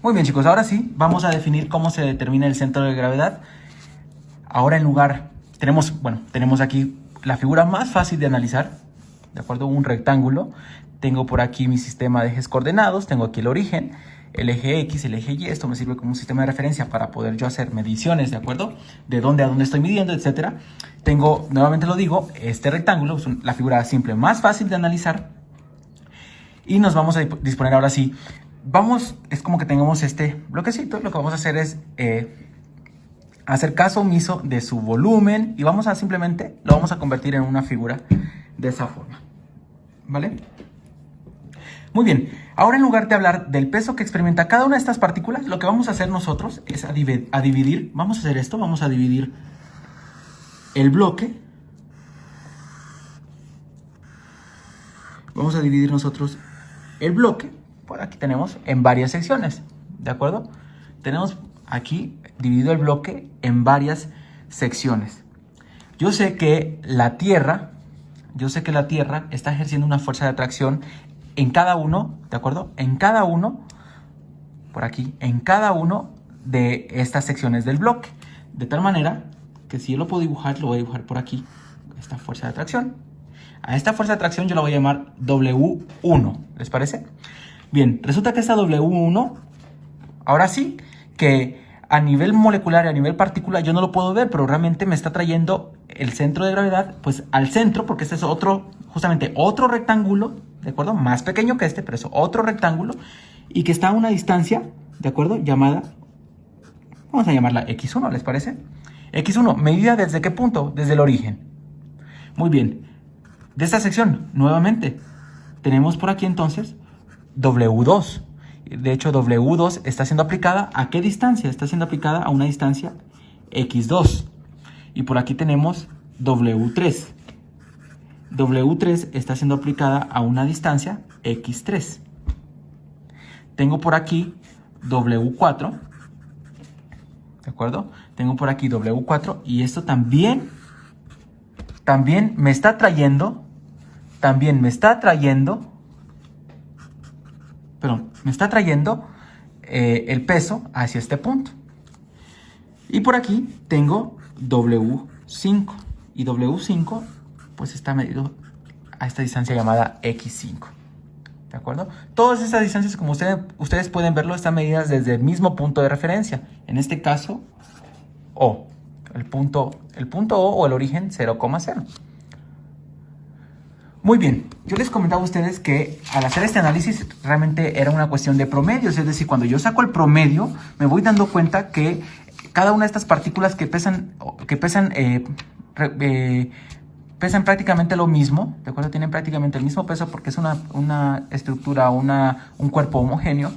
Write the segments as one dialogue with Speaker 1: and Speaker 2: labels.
Speaker 1: Muy bien, chicos, ahora sí, vamos a definir cómo se determina el centro de gravedad. Ahora tenemos aquí la figura más fácil de analizar, ¿de acuerdo? Un rectángulo. Tengo por aquí mi sistema de ejes coordenados, tengo aquí el origen, el eje X, el eje Y. Esto me sirve como un sistema de referencia para poder yo hacer mediciones, ¿de acuerdo? De dónde a dónde estoy midiendo, etcétera. Tengo, nuevamente lo digo, este rectángulo es la figura simple más fácil de analizar. Y nos vamos a disponer ahora sí. Es como que tengamos este bloquecito. Lo que vamos a hacer es hacer caso omiso de su volumen y simplemente lo vamos a convertir en una figura de esa forma, ¿vale? Muy bien, ahora en lugar de hablar del peso que experimenta cada una de estas partículas, lo que vamos a hacer nosotros es dividir, vamos a hacer esto, vamos a dividir el bloque, vamos a dividir nosotros el bloque, por aquí tenemos en varias secciones, ¿de acuerdo? Tenemos aquí dividido el bloque en varias secciones. Yo sé que la Tierra está ejerciendo una fuerza de atracción en cada uno, ¿de acuerdo? En cada uno de estas secciones del bloque. De tal manera que si yo lo puedo dibujar, lo voy a dibujar por aquí, esta fuerza de atracción. A esta fuerza de atracción yo la voy a llamar W1, ¿les parece? Bien, resulta que esta W1, ahora sí, que a nivel molecular y a nivel partícula yo no lo puedo ver, pero realmente me está trayendo el centro de gravedad pues al centro, porque este es justamente otro rectángulo, ¿de acuerdo? Más pequeño que este, pero es otro rectángulo y que está a una distancia, ¿de acuerdo? Vamos a llamarla X1, ¿les parece? X1, medida desde qué punto? Desde el origen. Muy bien. De esta sección, nuevamente, tenemos por aquí entonces W2. De hecho, W2 está siendo aplicada ¿a qué distancia? Está siendo aplicada a una distancia X2. Y por aquí tenemos W3. W3 está siendo aplicada a una distancia X3. Tengo por aquí W4. ¿De acuerdo? Tengo por aquí W4 y esto también me está trayendo el peso hacia este punto. Y por aquí tengo W5 y W5 pues está medido a esta distancia llamada X5. ¿De acuerdo? Todas estas distancias, como ustedes pueden verlo, están medidas desde el mismo punto de referencia. En este caso, O. El punto O o el origen 0,0. Muy bien, yo les comentaba a ustedes que al hacer este análisis realmente era una cuestión de promedios. Es decir, cuando yo saco el promedio, me voy dando cuenta que cada una de estas partículas que pesan prácticamente lo mismo, ¿de acuerdo? Tienen prácticamente el mismo peso porque es una estructura, un cuerpo homogéneo.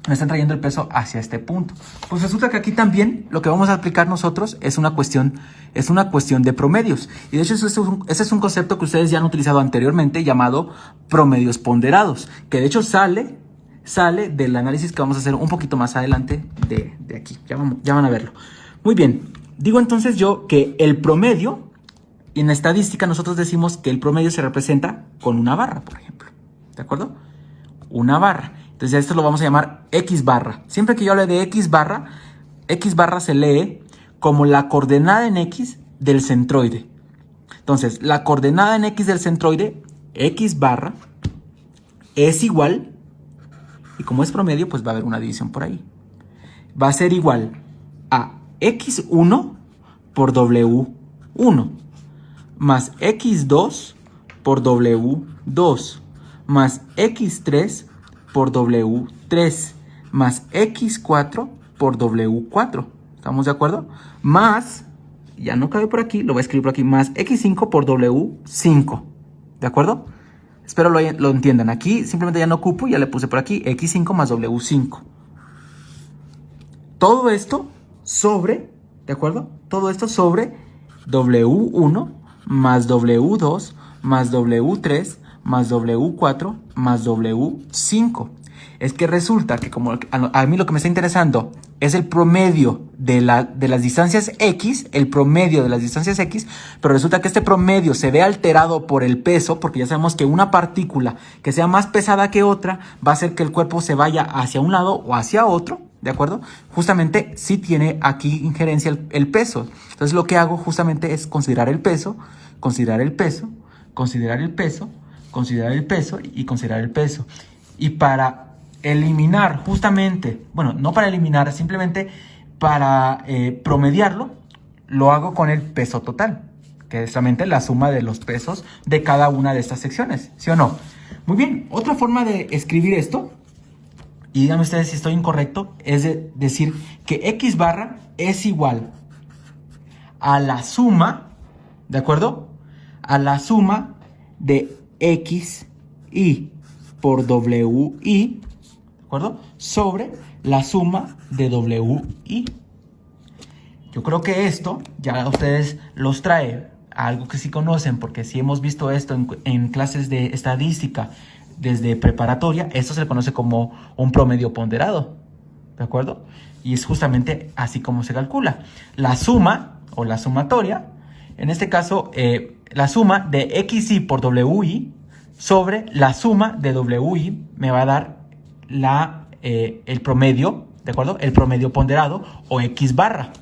Speaker 1: Me están trayendo el peso hacia este punto. Pues resulta que aquí también lo que vamos a aplicar nosotros es una cuestión de promedios. Y de hecho ese es un concepto que ustedes ya han utilizado anteriormente llamado promedios ponderados, que de hecho sale del análisis que vamos a hacer un poquito más adelante de aquí. Ya van a verlo. Muy bien, digo entonces yo que el promedio, y en estadística nosotros decimos que el promedio se representa con una barra, por ejemplo. ¿De acuerdo? Una barra. Entonces esto lo vamos a llamar X barra. Siempre que yo hable de X barra se lee como la coordenada en X del centroide. Entonces, la coordenada en X del centroide, X barra, es igual, y como es promedio, pues va a haber una división por ahí. Va a ser igual a X1 por W1, más X2 por W2, más X3 por W3, más X4 por W4. ¿Estamos de acuerdo? Más, ya no cabe por aquí, lo voy a escribir por aquí, más X5 por W5. ¿De acuerdo? Espero lo entiendan. Aquí simplemente ya no ocupo, ya le puse por aquí X5 más W5. Todo esto sobre, ¿de acuerdo? Todo esto sobre W1 más W2 más W3 más W4 más W5. Es que resulta que como a mí lo que me está interesando es el promedio de las distancias X, el promedio de las distancias X, pero resulta que este promedio se ve alterado por el peso, porque ya sabemos que una partícula que sea más pesada que otra va a hacer que el cuerpo se vaya hacia un lado o hacia otro, ¿de acuerdo? Justamente sí tiene aquí injerencia el peso. Entonces lo que hago justamente es considerar el peso, considerar el peso, considerar el peso, considerar el peso y considerar el peso. Y para eliminar justamente, bueno, no para eliminar, simplemente para promediarlo, lo hago con el peso total, que es realmente la suma de los pesos de cada una de estas secciones, ¿sí o no? Muy bien, otra forma de escribir esto, y díganme ustedes si estoy incorrecto, es decir que X barra es igual a la suma, ¿de acuerdo? A la suma de XI por WI, ¿de acuerdo? Sobre la suma de WI. Yo creo que esto ya a ustedes los trae a algo que sí conocen, porque sí hemos visto esto en clases de estadística desde preparatoria. Esto se le conoce como un promedio ponderado, ¿de acuerdo? Y es justamente así como se calcula. La suma o la sumatoria, en este caso, la suma de XI por WI sobre la suma de WI me va a dar el promedio, ¿de acuerdo? El promedio ponderado o X barra,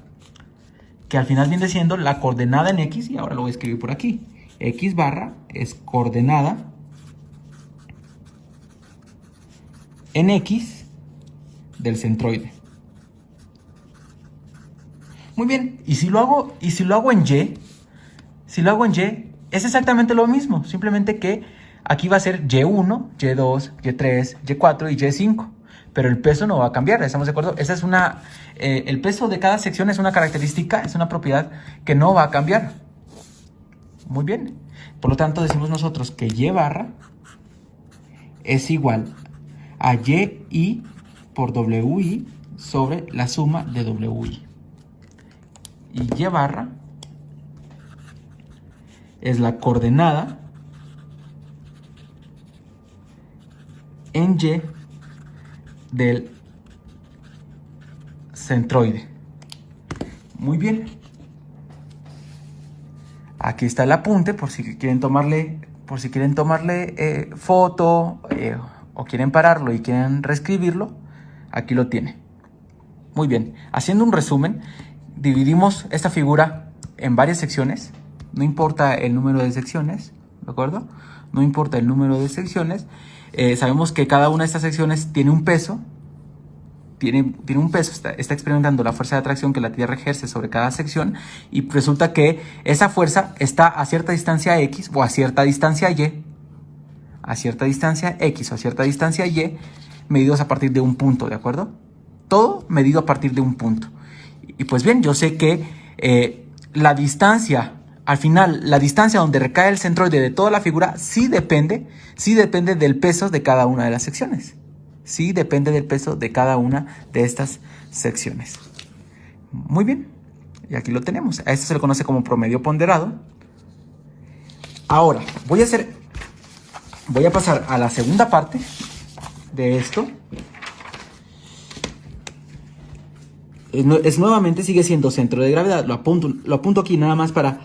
Speaker 1: que al final viene siendo la coordenada en X, y ahora lo voy a escribir por aquí. X barra es coordenada en X del centroide. Muy bien, y si lo hago en Y, es exactamente lo mismo, simplemente que aquí va a ser Y1, Y2, Y3, Y4 y Y5, pero el peso no va a cambiar, ¿estamos de acuerdo? Esa es el peso de cada sección es una característica, es una propiedad que no va a cambiar. Muy bien, por lo tanto decimos nosotros que Y barra es igual a YI por WI sobre la suma de WI. Y Y barra es la coordenada en Y del centroide. Muy bien. Aquí está el apunte por si quieren tomarle foto o quieren pararlo y quieren reescribirlo. Aquí lo tiene. Muy bien. Haciendo un resumen, dividimos esta figura en varias secciones. No importa el número de secciones, ¿de acuerdo? No importa el número de secciones. Sabemos que cada una de estas secciones tiene un peso. Tiene un peso, está experimentando la fuerza de atracción que la Tierra ejerce sobre cada sección, y resulta que esa fuerza está a cierta distancia X o a cierta distancia Y, a cierta distancia X o a cierta distancia Y, medidos a partir de un punto, ¿de acuerdo? Todo medido a partir de un punto. Y pues bien, yo sé que la distancia, al final, la distancia donde recae el centroide de toda la figura sí depende del peso de cada una de las secciones. Sí depende del peso de cada una de estas secciones. Muy bien, y aquí lo tenemos. A esto se le conoce como promedio ponderado. Ahora, voy a pasar a la segunda parte de esto. Nuevamente sigue siendo centro de gravedad. Lo apunto aquí nada más para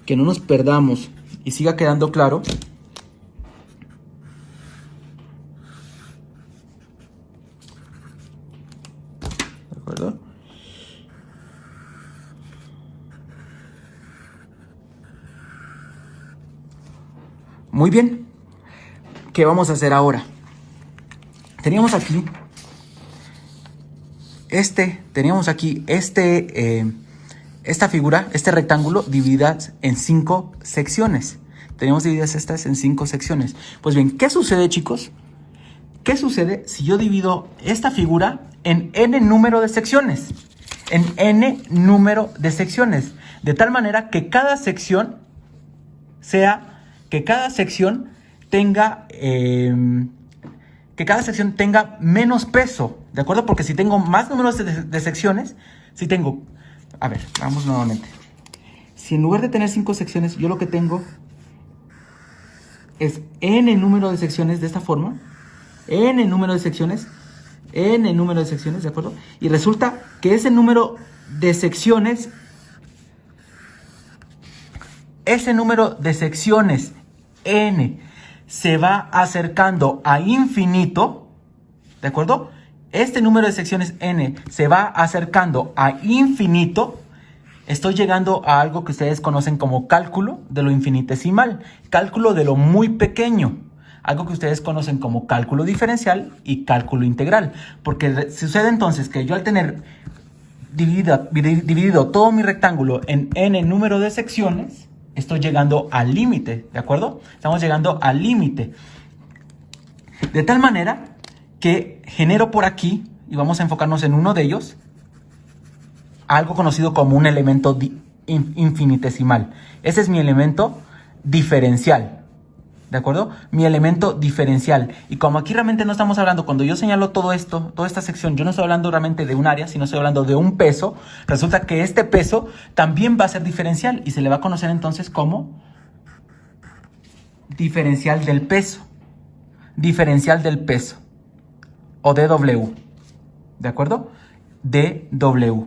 Speaker 1: que no nos perdamos y siga quedando claro. ¿De acuerdo? Muy bien. ¿Qué vamos a hacer ahora? Teníamos aquí esta figura, este rectángulo, divididas en 5 secciones. Tenemos divididas estas en 5 secciones. Pues bien, ¿qué sucede, chicos? ¿Qué sucede si yo divido esta figura en n número de secciones? En n número de secciones. De tal manera que cada sección tenga menos peso, ¿de acuerdo? Porque si tengo más números de secciones, a ver, vamos nuevamente. Si en lugar de tener 5 secciones, yo lo que tengo es n número de secciones de esta forma, n número de secciones, ¿de acuerdo? Y resulta que ese número de secciones n se va acercando a infinito, ¿de acuerdo? Este número de secciones n se va acercando a infinito. Estoy llegando a algo que ustedes conocen como cálculo de lo infinitesimal, cálculo de lo muy pequeño, algo que ustedes conocen como cálculo diferencial y cálculo integral. Porque sucede entonces que yo al tener dividido todo mi rectángulo en n número de secciones, estoy llegando al límite, ¿de acuerdo? Estamos llegando al límite. De tal manera que genero por aquí, y vamos a enfocarnos en uno de ellos, algo conocido como un elemento infinitesimal. Ese es mi elemento diferencial, ¿de acuerdo? Mi elemento diferencial. Y como aquí realmente no estamos hablando, cuando yo señalo todo esto, toda esta sección, yo no estoy hablando realmente de un área, sino estoy hablando de un peso. Resulta que este peso también va a ser diferencial y se le va a conocer entonces como diferencial del peso. Diferencial del peso. O dW. ¿De acuerdo? dW.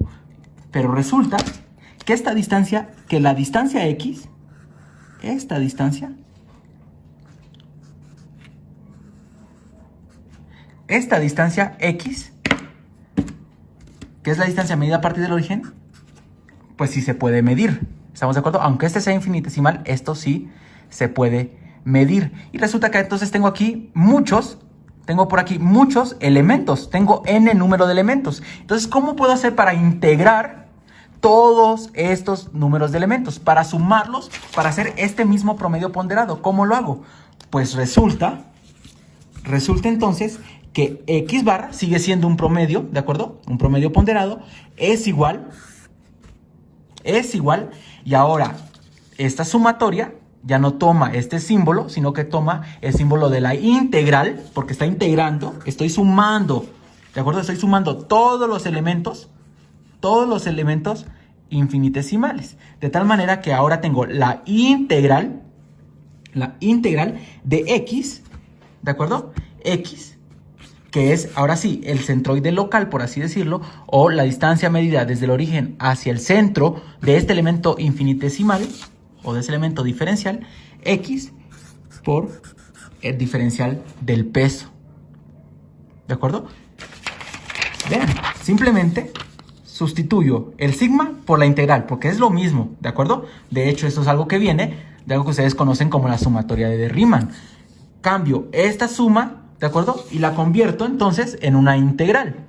Speaker 1: Pero resulta que la distancia X, esta distancia X, que es la distancia medida a partir del origen, pues sí se puede medir. ¿Estamos de acuerdo? Aunque este sea infinitesimal, esto sí se puede medir. Y resulta que entonces tengo por aquí muchos elementos. Tengo n número de elementos. Entonces, ¿cómo puedo hacer para integrar todos estos números de elementos? Para sumarlos, para hacer este mismo promedio ponderado. ¿Cómo lo hago? Pues resulta entonces que X barra sigue siendo un promedio, ¿de acuerdo? Un promedio ponderado es igual, y ahora esta sumatoria ya no toma este símbolo, sino que toma el símbolo de la integral, porque está integrando, estoy sumando, ¿de acuerdo? Estoy sumando todos los elementos infinitesimales, de tal manera que ahora tengo la integral de X, ¿de acuerdo? X, que es ahora sí el centroide local, por así decirlo, o la distancia medida desde el origen hacia el centro de este elemento infinitesimal, o de ese elemento diferencial, X por el diferencial del peso. ¿De acuerdo? Vean, simplemente sustituyo el sigma por la integral, porque es lo mismo, ¿de acuerdo? De hecho, esto es algo que viene de algo que ustedes conocen como la sumatoria de Riemann. Cambio esta suma, ¿de acuerdo? Y la convierto entonces en una integral.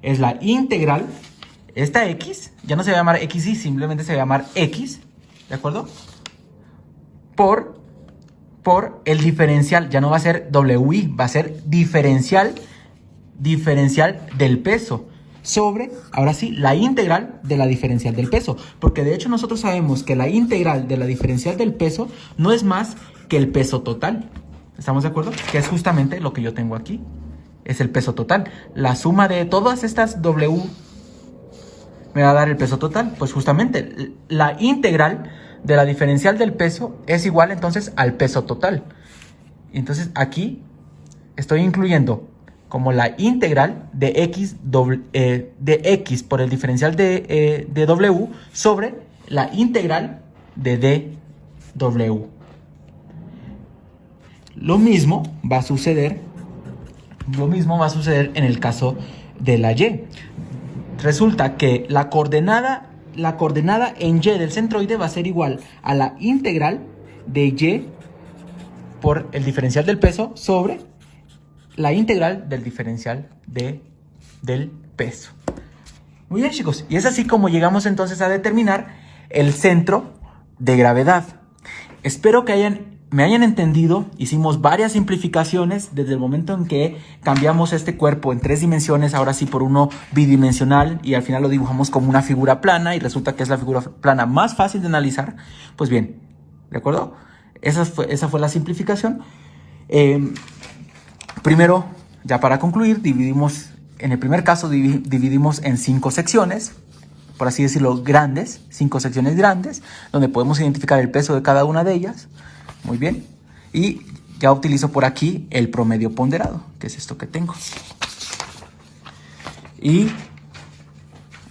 Speaker 1: Es la integral, esta X, ya no se va a llamar XY, simplemente se va a llamar X, ¿de acuerdo? Por el diferencial, ya no va a ser WI, va a ser diferencial del peso sobre, ahora sí, la integral de la diferencial del peso. Porque de hecho nosotros sabemos que la integral de la diferencial del peso no es más que el peso total. ¿Estamos de acuerdo? Que es justamente lo que yo tengo aquí. Es el peso total. La suma de todas estas W me va a dar el peso total. Pues justamente la integral de la diferencial del peso es igual entonces al peso total. Y entonces aquí estoy incluyendo como la integral de X por el diferencial de W sobre la integral de dW. Lo mismo va a suceder en el caso de la Y. Resulta que la coordenada en Y del centroide va a ser igual a la integral de Y por el diferencial del peso sobre la integral del diferencial del peso. Muy bien, chicos. Y es así como llegamos entonces a determinar el centro de gravedad. Espero que me hayan entendido. Hicimos varias simplificaciones desde el momento en que cambiamos este cuerpo en 3 dimensiones, ahora sí por uno bidimensional, y al final lo dibujamos como una figura plana y resulta que es la figura plana más fácil de analizar. Pues bien, ¿de acuerdo? Esa fue la simplificación. Primero, ya para concluir, en el primer caso dividimos en 5 secciones, por así decirlo, grandes, 5 secciones grandes, donde podemos identificar el peso de cada una de ellas. Muy bien. Y ya utilizo por aquí el promedio ponderado, que es esto que tengo. Y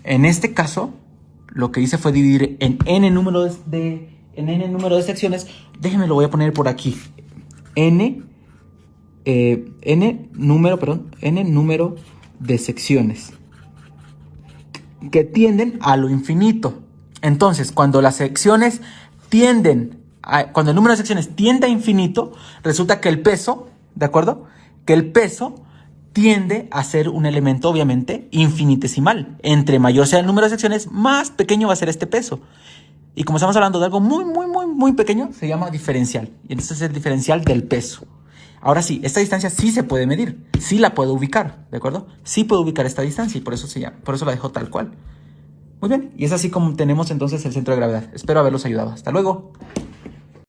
Speaker 1: en este caso, lo que hice fue dividir en n número de secciones. Déjenme, lo voy a poner por aquí. n número de secciones que tienden a lo infinito. Entonces, cuando las secciones cuando el número de secciones tiende a infinito, resulta que el peso, ¿de acuerdo? Que el peso tiende a ser un elemento, obviamente, infinitesimal. Entre mayor sea el número de secciones, más pequeño va a ser este peso. Y como estamos hablando de algo muy pequeño, se llama diferencial. Y entonces es el diferencial del peso. Ahora sí, esta distancia sí se puede medir, sí la puedo ubicar, ¿de acuerdo? Sí puedo ubicar esta distancia y por eso la dejo tal cual. Muy bien, y es así como tenemos entonces el centro de gravedad. Espero haberlos ayudado. Hasta luego.